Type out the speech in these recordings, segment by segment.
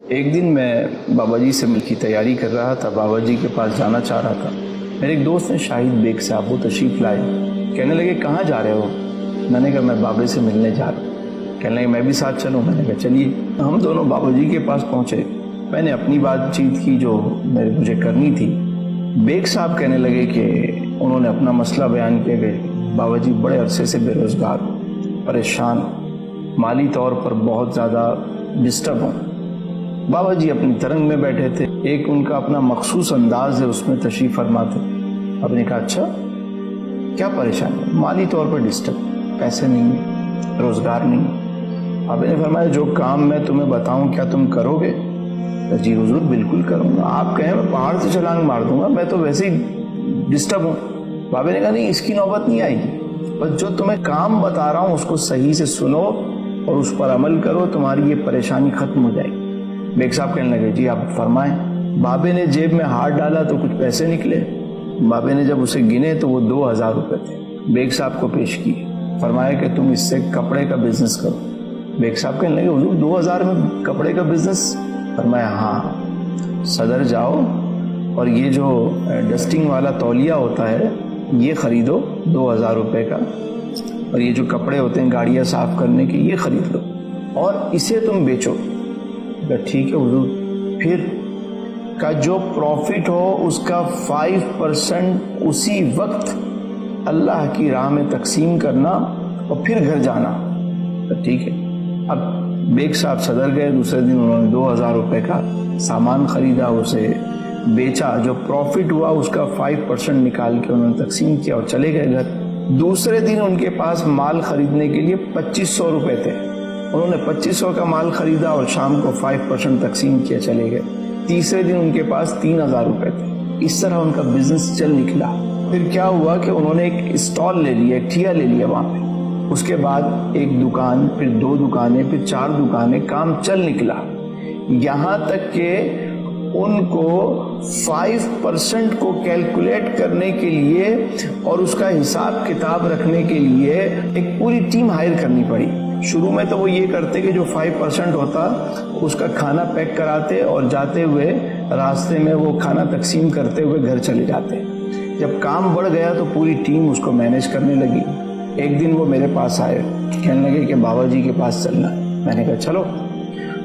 ایک دن میں بابا جی سے مل کی تیاری کر رہا تھا، بابا جی کے پاس جانا چاہ رہا تھا۔ میرے ایک دوست نے شاہد بیگ صاحب وہ تشریف لائے، کہنے لگے کہاں جا رہے ہو؟ میں نے کہا میں بابے سے ملنے جا رہا ہوں۔ کہنے لگے میں بھی ساتھ چلوں؟ میں نے کہا چلیے۔ ہم دونوں بابا جی کے پاس پہنچے، میں نے اپنی بات چیت کی جو مجھے کرنی تھی۔ بیگ صاحب کہنے لگے کہ انہوں نے اپنا مسئلہ بیان کیا کہ بابا جی بڑے عرصے سے بے روزگار، پریشان، مالی طور پر بہت زیادہ ڈسٹرب ہوں۔ بابا جی اپنی ترنگ میں بیٹھے تھے، ایک ان کا اپنا مخصوص انداز ہے، اس میں تشریف فرما تھے۔ اب نے کہا اچھا کیا پریشانی ہے؟ مالی طور پر ڈسٹرب، پیسے نہیں ہیں، روزگار نہیں۔ اب نے فرمایا جو کام میں تمہیں بتاؤں کیا تم کرو گے؟ جی حضور بالکل کروں گا، آپ کہیں میں پہاڑ سے چھلانگ مار دوں گا، میں تو ویسے ہی ڈسٹرب ہوں۔ بابا نے کہا نہیں اس کی نوبت نہیں آئے گی، بس جو تمہیں کام بتا رہا ہوں اس کو صحیح سے سنو اور اس پر عمل کرو، تمہاری یہ پریشانی ختم ہو جائے گی۔ بیگ صاحب کہنے لگے جی آپ فرمائیں۔ بابے نے جیب میں ہاتھ ڈالا تو کچھ پیسے نکلے۔ بابے نے جب اسے گنے تو وہ 2000 روپے تھے، بیگ صاحب کو پیش کیے، فرمایا کہ تم اس سے کپڑے کا بزنس کرو۔ بیگ صاحب کہنے لگے حضور 2000 میں کپڑے کا بزنس؟ فرمایا ہاں، صدر جاؤ اور یہ جو ڈسٹنگ والا تولیہ ہوتا ہے یہ خریدو 2000 روپے کا، اور یہ جو کپڑے ہوتے ہیں گاڑیاں صاف کرنے کے یہ خرید لو اور اسے تم بیچو۔ ٹھیک ہے حضور۔ پھر کا جو پروفٹ ہو اس کا 5% اسی وقت اللہ کی راہ میں تقسیم کرنا اور پھر گھر جانا۔ ٹھیک ہے۔ اب بیگ صاحب صدر گئے، دوسرے دن انہوں نے 2000 روپے کا سامان خریدا، اسے بیچا، جو پروفٹ ہوا اس کا 5% نکال کے انہوں نے تقسیم کیا اور چلے گئے گھر۔ دوسرے دن ان کے پاس مال خریدنے کے لیے 2500 روپے تھے، انہوں نے 2500 کا مال خریدا اور شام کو 5% تقسیم کیا، چلے گئے۔ تیسرے دن ان کے پاس 3000 روپے تھے۔ اس طرح ان کا بزنس چل نکلا۔ پھر کیا ہوا کہ انہوں نے ایک اسٹال لے لیا، ایک ٹھیا لے لیا وہاں پہ۔ اس کے بعد ایک دکان، پھر 2 دکانیں، پھر 4 دکانیں، کام چل نکلا، یہاں تک کہ ان کو 5% کو کیلکولیٹ کرنے کے لیے اور اس کا حساب کتاب رکھنے کے لیے ایک پوری ٹیم ہائر کرنی پڑی۔ شروع میں تو وہ یہ کرتے کہ جو 5% ہوتا اس کا کھانا پیک کراتے اور جاتے ہوئے راستے میں وہ کھانا تقسیم کرتے ہوئے گھر چلے جاتے۔ جب کام بڑھ گیا تو پوری ٹیم اس کو مینیج کرنے لگی۔ ایک دن وہ میرے پاس آئے، کہنے لگے کہ بابا جی کے پاس چلنا ہے۔ میں نے کہا چلو۔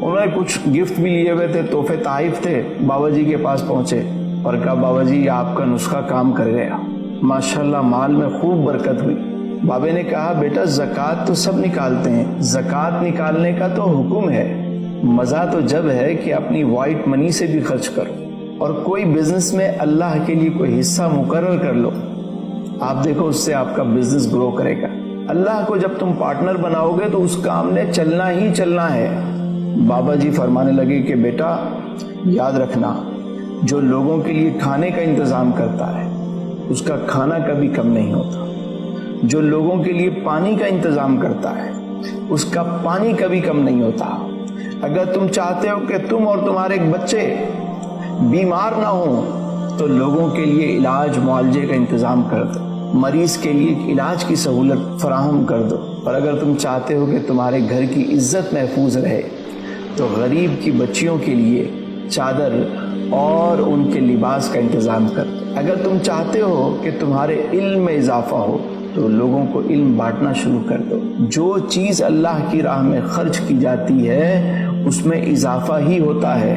انہوں نے کچھ گفٹ بھی لیے ہوئے تھے، تحفے تحائف تھے۔ بابا جی کے پاس پہنچے اور کہا بابا جی آپ کا نسخہ کام کر گیا، ماشاءاللہ مال میں خوب برکت ہوئی۔ بابا نے کہا بیٹا زکوٰۃ تو سب نکالتے ہیں، زکوٰۃ نکالنے کا تو حکم ہے، مزہ تو جب ہے کہ اپنی وائٹ منی سے بھی خرچ کرو اور کوئی بزنس میں اللہ کے لیے کوئی حصہ مقرر کر لو، آپ دیکھو اس سے آپ کا بزنس گرو کرے گا۔ اللہ کو جب تم پارٹنر بناؤ گے تو اس کام نے چلنا ہی چلنا ہے۔ بابا جی فرمانے لگے کہ بیٹا یاد رکھنا، جو لوگوں کے لیے کھانے کا انتظام کرتا ہے اس کا کھانا کبھی کم نہیں ہوتا، جو لوگوں کے لیے پانی کا انتظام کرتا ہے اس کا پانی کبھی کم نہیں ہوتا۔ اگر تم چاہتے ہو کہ تم اور تمہارے بچے بیمار نہ ہوں تو لوگوں کے لیے علاج معالجے کا انتظام کر دو، مریض کے لیے علاج کی سہولت فراہم کر دو۔ اور اگر تم چاہتے ہو کہ تمہارے گھر کی عزت محفوظ رہے تو غریب کی بچیوں کے لیے چادر اور ان کے لباس کا انتظام کر دو۔ اگر تم چاہتے ہو کہ تمہارے علم میں اضافہ ہو تو لوگوں کو علم بانٹنا شروع کر دو۔ جو چیز اللہ کی راہ میں خرچ کی جاتی ہے اس میں اضافہ ہی ہوتا ہے۔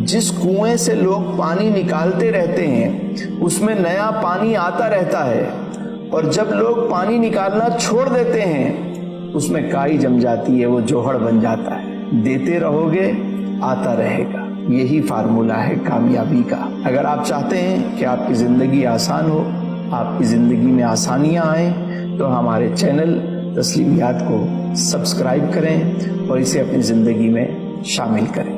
جس کنویں سے لوگ پانی نکالتے رہتے ہیں اس میں نیا پانی آتا رہتا ہے، اور جب لوگ پانی نکالنا چھوڑ دیتے ہیں اس میں کائی جم جاتی ہے، وہ جوہر بن جاتا ہے۔ دیتے رہو گے آتا رہے گا، یہی فارمولہ ہے کامیابی کا۔ اگر آپ چاہتے ہیں کہ آپ کی زندگی آسان ہو، آپ کی زندگی میں آسانیاں آئیں، تو ہمارے چینل تسلیمیات کو سبسکرائب کریں اور اسے اپنی زندگی میں شامل کریں۔